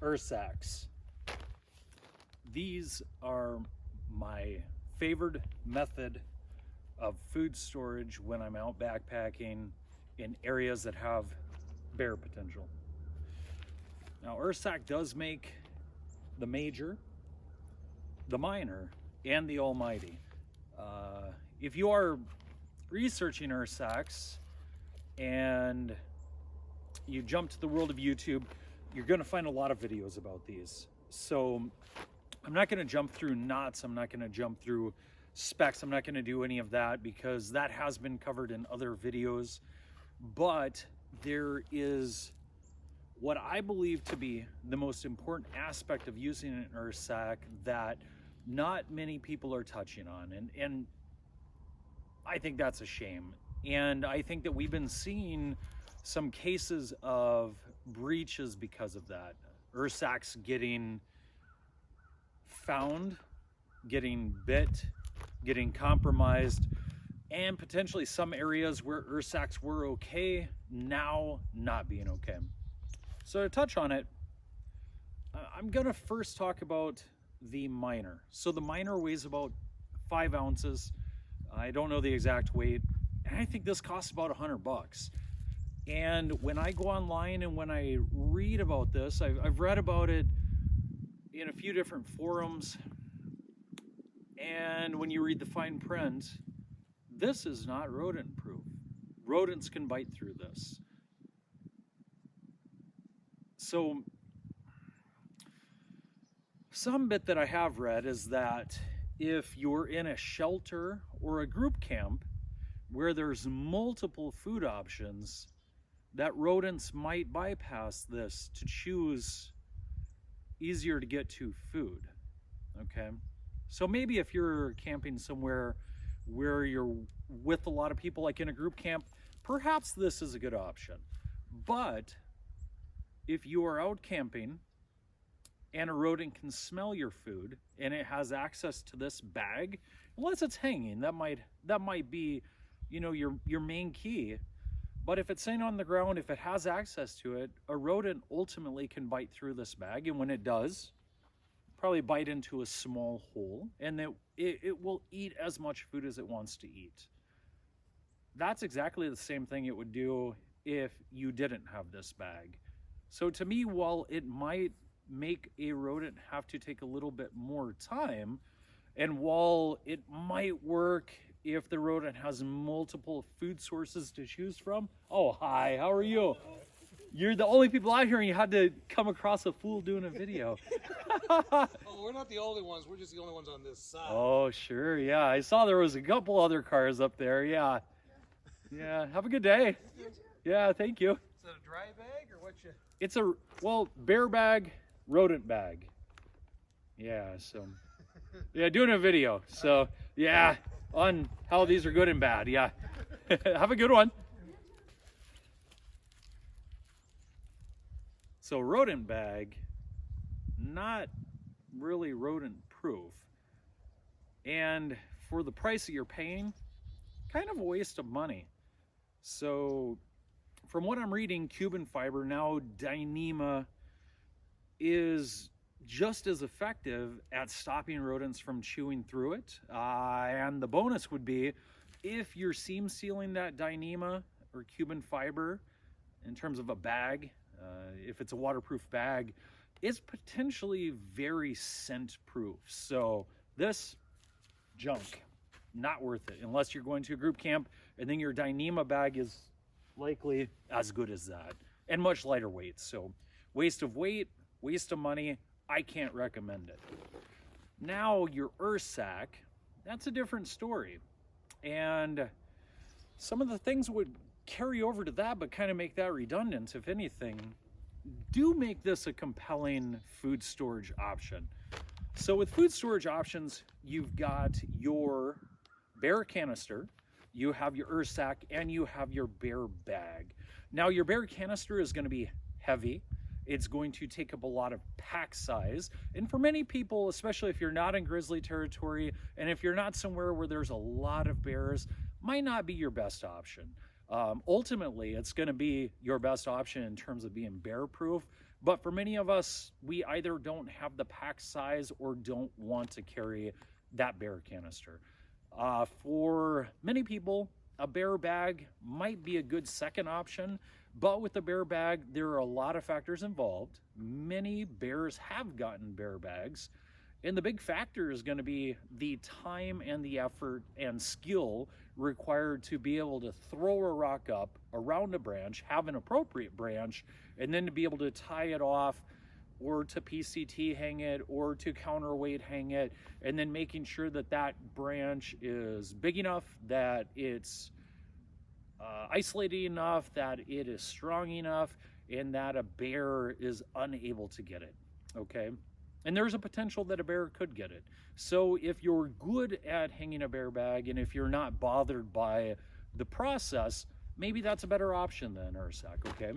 Ursacks. These are my favored method of food storage when I'm out backpacking in areas that have bear potential. Now, Ursack does make the major, the minor, and the almighty. If you are researching Ursacks and you jump to the world of YouTube, you're going to find a lot of videos about these. So I'm not going to jump through knots. I'm not going to jump through specs. I'm not going to do any of that because that has been covered in other videos. But there is what I believe to be the most important aspect of using an Ursack that not many people are touching on. And I think that's a shame. And I think that we've been seeing some cases of breaches because of that. Ursacks getting found, getting bit, getting compromised, and potentially some areas where Ursacks were okay, now not being okay. So to touch on it, I'm gonna first talk about the minor. So the minor weighs about 5 ounces. I don't know the exact weight, and I think this costs about $100. And when I go online and when I read about this, I've read about it in a few different forums, and when you read the fine print, this is not rodent proof. Rodents can bite through this. So some bit that I have read is that if you're in a shelter or a group camp where there's multiple food options, that rodents might bypass this to choose easier to get to food. Okay, so maybe if you're camping somewhere where you're with a lot of people, like in a group camp, perhaps this is a good option. But if you are out camping and a rodent can smell your food and it has access to this bag, unless it's hanging, that might be, you know, your main key. But if it's sitting on the ground, if it has access to it, a rodent ultimately can bite through this bag, and when it does, probably bite into a small hole, and it will eat as much food as it wants to eat. That's exactly the same thing it would do if you didn't have this bag. So to me, while it might make a rodent have to take a little bit more time, and while it might work if the rodent has multiple food sources to choose from. Oh, hi, how are you? You're the only people out here and you had to come across a fool doing a video. Oh, we're not the only ones, we're just the only ones on this side. Oh, sure, yeah. I saw there was a couple other cars up there, yeah. Yeah, have a good day. Yeah, thank you. Is it a dry bag or what you? It's a, well, bear bag, rodent bag. Yeah, so, yeah, doing a video. So, yeah, on how these are good and bad, yeah. Have a good one. So rodent bag, not really rodent proof. And for the price that you're paying, kind of a waste of money. So from what I'm reading, Cuban fiber, now Dyneema, is just as effective at stopping rodents from chewing through it. And the bonus would be if you're seam sealing that Dyneema or Cuban fiber in terms of a bag, if it's a waterproof bag, it's potentially very scent proof. So this junk, not worth it unless you're going to a group camp, and then your Dyneema bag is likely as good as that and much lighter weight. So waste of weight, waste of money, I can't recommend it. Now your Ursack, that's a different story. And some of the things would carry over to that, but kind of make that redundant, if anything, do make this a compelling food storage option. So with food storage options, you've got your bear canister, you have your Ursack, and you have your bear bag. Now your bear canister is going to be heavy. It's going to take up a lot of pack size. And for many people, especially if you're not in grizzly territory, and if you're not somewhere where there's a lot of bears, might not be your best option. Ultimately, it's going to be your best option in terms of being bear proof. But for many of us, we either don't have the pack size or don't want to carry that bear canister. For many people, a bear bag might be a good second option, but with the bear bag, there are a lot of factors involved. Many bears have gotten bear bags, and the big factor is going to be the time and the effort and skill required to be able to throw a rock up around a branch, have an appropriate branch, and then to be able to tie it off or to PCT hang it or to counterweight hang it, and then making sure that that branch is big enough, that it's isolated enough, that it is strong enough, and that a bear is unable to get it, okay? And there's a potential that a bear could get it. So if you're good at hanging a bear bag and if you're not bothered by the process, maybe that's a better option than Ursack, okay?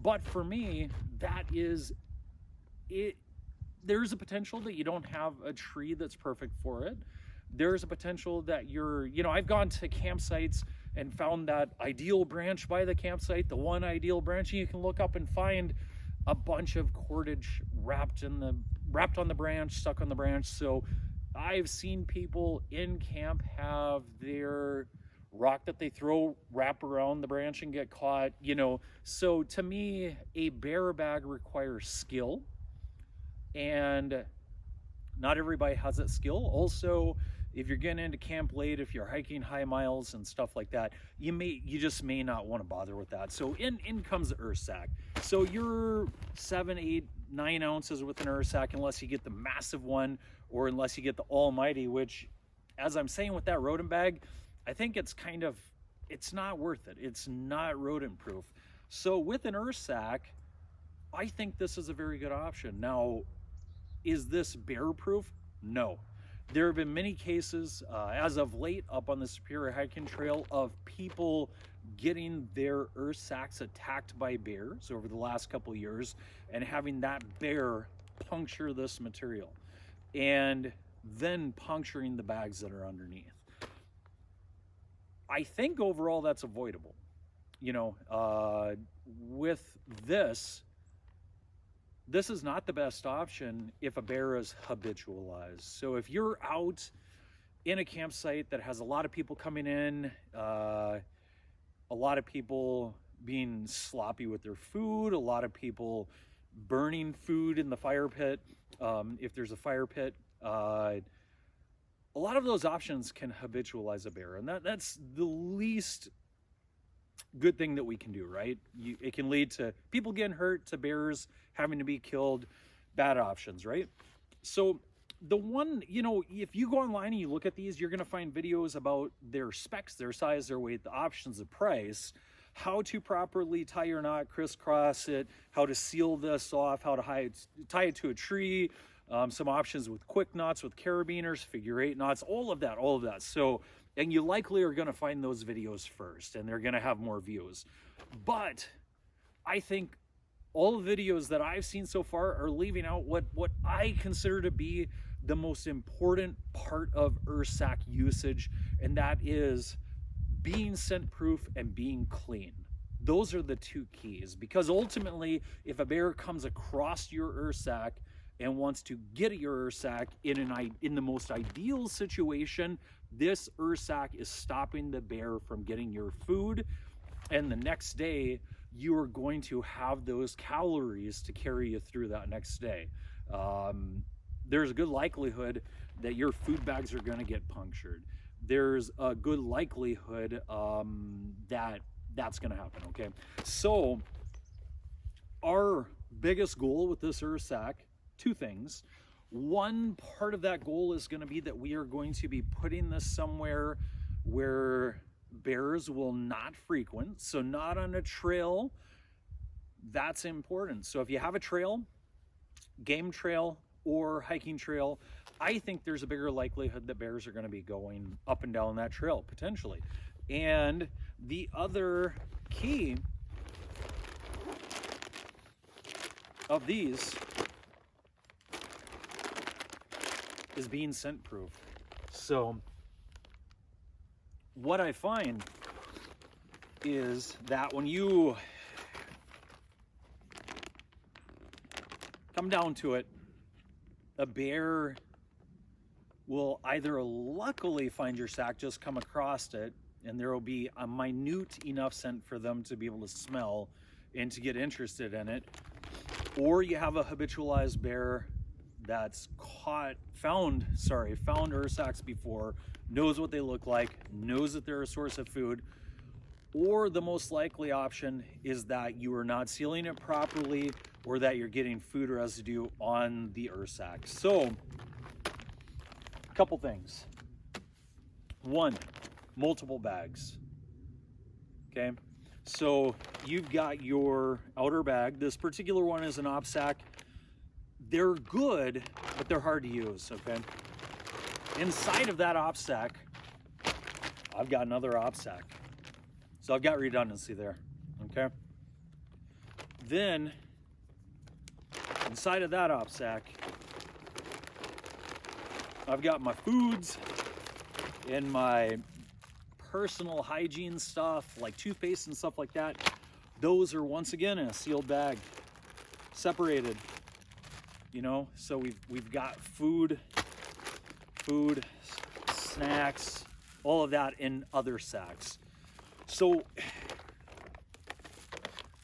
But for me, that is it. There's a potential that you don't have a tree that's perfect for it. There's a potential that I've gone to campsites and found that ideal branch by the campsite, the one ideal branch, and you can look up and find a bunch of cordage wrapped on the branch, stuck on the branch. So I've seen people in camp have their rock that they throw wrap around the branch and get caught, So to me, a bear bag requires skill, and not everybody has that skill. Also, if you're getting into camp late, if you're hiking high miles and stuff like that, you just may not want to bother with that. So in comes the Ursack. So you're 7, 8, 9 ounces with an Ursack, unless you get the massive one or unless you get the almighty, which, as I'm saying with that rodent bag, I think it's not worth it. It's not rodent proof. So with an Ursack, I think this is a very good option. Now, is this bear proof? No. There have been many cases, as of late, up on the Superior Hiking Trail, of people getting their Ursacks attacked by bears over the last couple of years and having that bear puncture this material and then puncturing the bags that are underneath. I think overall that's avoidable. With this is not the best option if a bear is habitualized. So if you're out in a campsite that has a lot of people coming in, a lot of people being sloppy with their food, a lot of people burning food in the fire pit, if there's a fire pit, a lot of those options can habitualize a bear, and that's the least good thing that we can do, right? It can lead to people getting hurt, to bears having to be killed, bad options, right? So the one, if you go online and you look at these, you're going to find videos about their specs, their size, their weight, the options, the price, how to properly tie your knot, crisscross it, how to seal this off, how to tie it to a tree, some options with quick knots, with carabiners, figure 8 knots, all of that. So, and you likely are going to find those videos first, and they're going to have more views. But I think all the videos that I've seen so far are leaving out what I consider to be the most important part of Ursack usage, and that is being scent proof and being clean. Those are the two keys, because ultimately, if a bear comes across your Ursack and wants to get at your Ursack in the most ideal situation, this Ursack is stopping the bear from getting your food, and the next day you are going to have those calories to carry you through that next day. There's a good likelihood that your food bags are going to get punctured. There's a good likelihood that that's going to happen, okay? So our biggest goal with this Ursack, two things. One part of that goal is going to be that we are going to be putting this somewhere where bears will not frequent, so not on a trail. That's important. So if you have a trail, game trail or hiking trail, I think there's a bigger likelihood that bears are going to be going up and down that trail potentially. And the other key of these is being scent proof. So what I find is that when you come down to it, a bear will either luckily find your sack, just come across it, and there will be a minute enough scent for them to be able to smell and to get interested in it, or you have a habitualized bear that's found Ursacks before, knows what they look like, knows that they're a source of food, or the most likely option is that you are not sealing it properly or that you're getting food residue on the Ursacks. So, a couple things. One, multiple bags. Okay, so you've got your outer bag. This particular one is an op sack. They're good, but they're hard to use, okay? Inside of that op sack, I've got another op sack. So I've got redundancy there, okay? Then, inside of that op sack, I've got my foods and my personal hygiene stuff, like toothpaste and stuff like that. Those are once again in a sealed bag, separated. You know, so we've got food, snacks, all of that in other sacks. So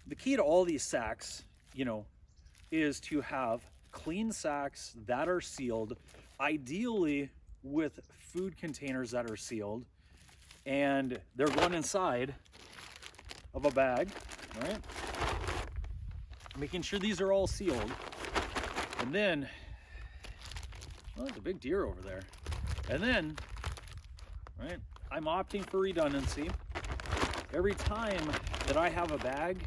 the key to all these sacks, you know, is to have clean sacks that are sealed, ideally with food containers that are sealed, and they're going inside of a bag, right? Making sure these are all sealed. And then, well, there's a big deer over there. And then, right, I'm opting for redundancy. Every time that I have a bag,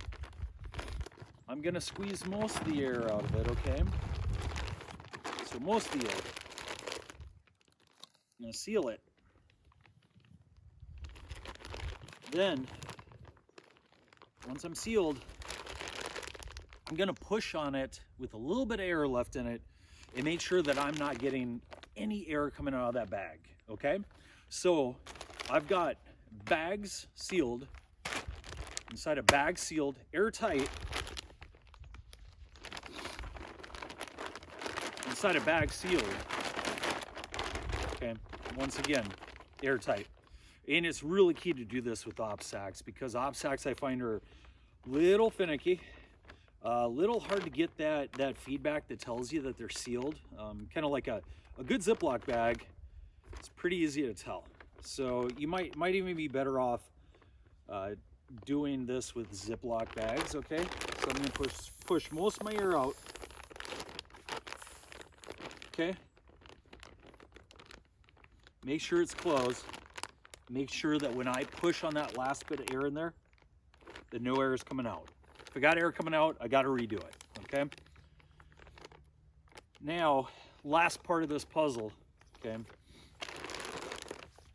I'm gonna squeeze most of the air out of it, okay? So most of the air. I'm gonna seal it. Then, once I'm sealed, I'm gonna push on it with a little bit of air left in it and make sure that I'm not getting any air coming out of that bag, okay? So I've got bags sealed, inside a bag sealed, airtight, inside a bag sealed, okay? Once again, airtight. And it's really key to do this with op sacks, because op sacks I find are a little finicky, a little hard to get that feedback that tells you that they're sealed. Kind of like a good Ziploc bag, it's pretty easy to tell. So you might even be better off doing this with Ziploc bags, okay? So I'm gonna push most of my air out, okay? Make sure it's closed. Make sure that when I push on that last bit of air in there, that no air is coming out. If I got air coming out, I got to redo it, okay? Now, last part of this puzzle, okay?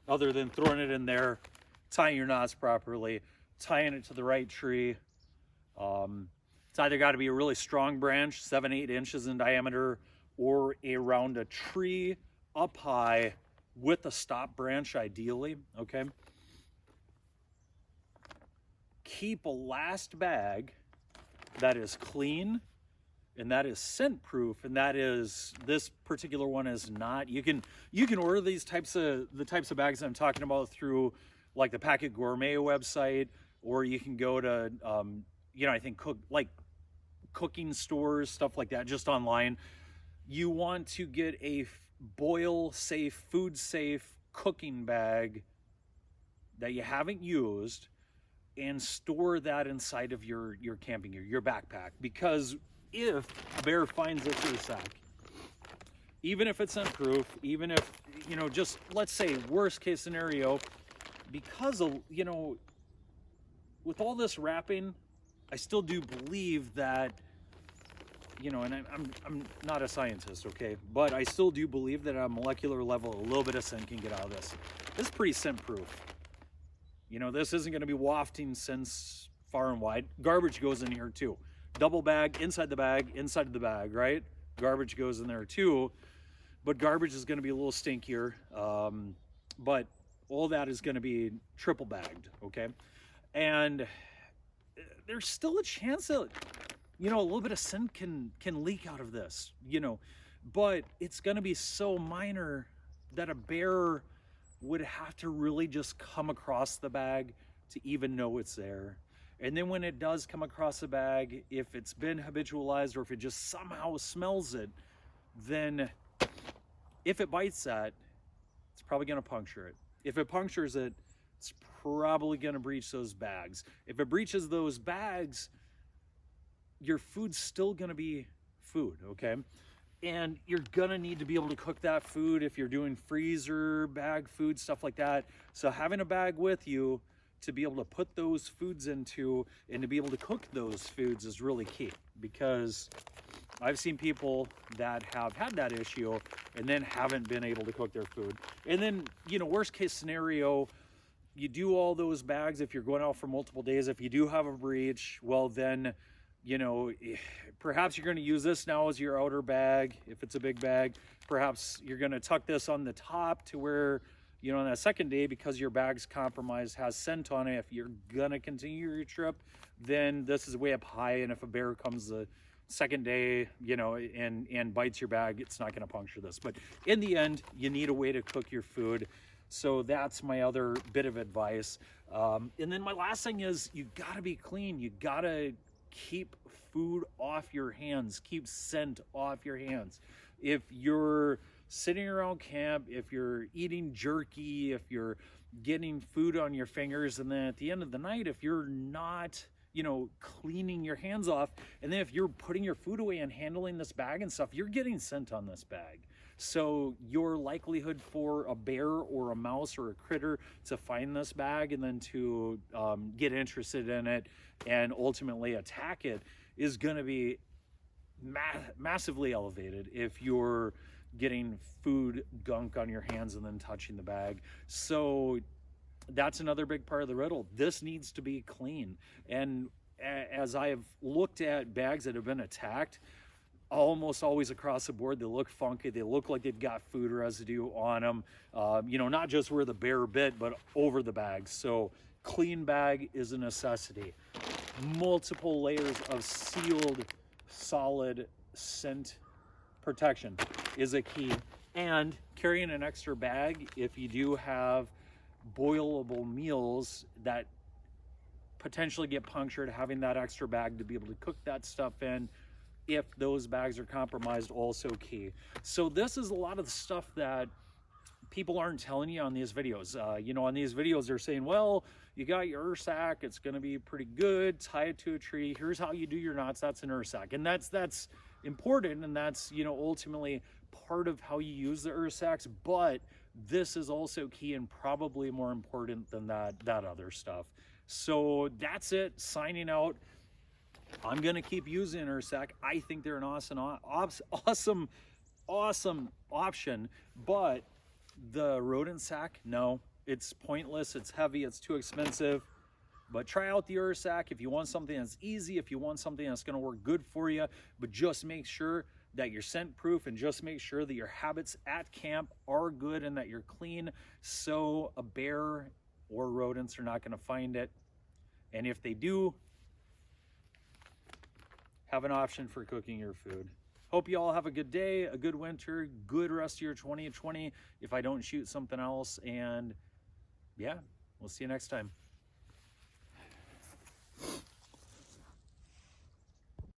Other than throwing it in there, tying your knots properly, tying it to the right tree. It's either got to be a really strong branch, 7-8 inches in diameter, or around a tree up high with a stop branch, ideally, okay? Keep a last bag that is clean and that is scent proof, and that is, this particular one is not. You can order the types of bags I'm talking about through like the Packet Gourmet website, or you can go to you know, I think cooking stores, stuff like that, just online. You want to get a boil safe, food safe cooking bag that you haven't used, and store that inside of your camping gear, your backpack. Because if a bear finds this Ursack, even if it's scent proof, even if, you know, just let's say worst case scenario, because of, you know, with all this wrapping, I still do believe that, you know, and I'm not a scientist, okay, but I still do believe that at a molecular level, a little bit of scent can get out of this. This is pretty scent proof. You know, this isn't going to be wafting scents far and wide. Garbage goes in here too. Double bag, inside the bag, right? Garbage goes in there too, but garbage is going to be a little stinkier. But all that is going to be triple bagged, okay? And there's still a chance that, you know, a little bit of scent can leak out of this, you know, but it's going to be so minor that a bear would have to really just come across the bag to even know it's there. And then when it does come across the bag, if it's been habitualized or if it just somehow smells it, then if it bites that, it's probably going to puncture it. If it punctures it, it's probably going to breach those bags. If it breaches those bags, your food's still going to be food, okay? And you're gonna need to be able to cook that food if you're doing freezer bag food, stuff like that. So having a bag with you to be able to put those foods into and to be able to cook those foods is really key, because I've seen people that have had that issue and then haven't been able to cook their food. And then, you know, worst case scenario, you do all those bags if you're going out for multiple days. If you do have a breach, well then, you know, perhaps you're going to use this now as your outer bag if it's a big bag. Perhaps you're going to tuck this on the top to where, you know, on that second day, because your bag's compromised, has scent on it, if you're going to continue your trip, then this is way up high. And if a bear comes the second day, you know, and bites your bag, it's not going to puncture this. But in the end, you need a way to cook your food. So that's my other bit of advice. And then my last thing is, you got to be clean. You got to keep food off your hands, keep scent off your hands. If you're sitting around camp, if you're eating jerky, if you're getting food on your fingers, and then at the end of the night, if you're not, you know, cleaning your hands off, and then if you're putting your food away and handling this bag and stuff, you're getting scent on this bag. So your likelihood for a bear or a mouse or a critter to find this bag and then to get interested in it and ultimately attack it is going to be massively elevated if you're getting food gunk on your hands and then touching the bag. So that's another big part of the riddle. This needs to be clean. And as I have looked at bags that have been attacked, almost always across the board, they look funky. They look like they've got food residue on them. You know, not just where the bear bit, but over the bag. So clean bag is a necessity. Multiple layers of sealed, solid scent protection is a key. And carrying an extra bag if you do have boilable meals that potentially get punctured, having that extra bag to be able to cook that stuff in if those bags are compromised, also key. So this is a lot of the stuff that people aren't telling you on these videos. You know, on these videos they're saying, well, you got your Ursack, it's going to be pretty good, tie it to a tree, here's how you do your knots, that's an Ursack. And that's important, and that's, you know, ultimately part of how you use the Ursacks, but this is also key and probably more important than that other stuff. So that's it, signing out. I'm going to keep using Ursack. I think they're an awesome option, but the rodent sack, no, it's pointless. It's heavy. It's too expensive. But try out the Ursack if you want something that's easy, if you want something that's going to work good for you, but just make sure that you're scent proof and just make sure that your habits at camp are good and that you're clean, so a bear or rodents are not going to find it. And if they do, have an option for cooking your food. Hope you all have a good day, a good winter, good rest of your 2020 if I don't shoot something else. And yeah, we'll see you next time.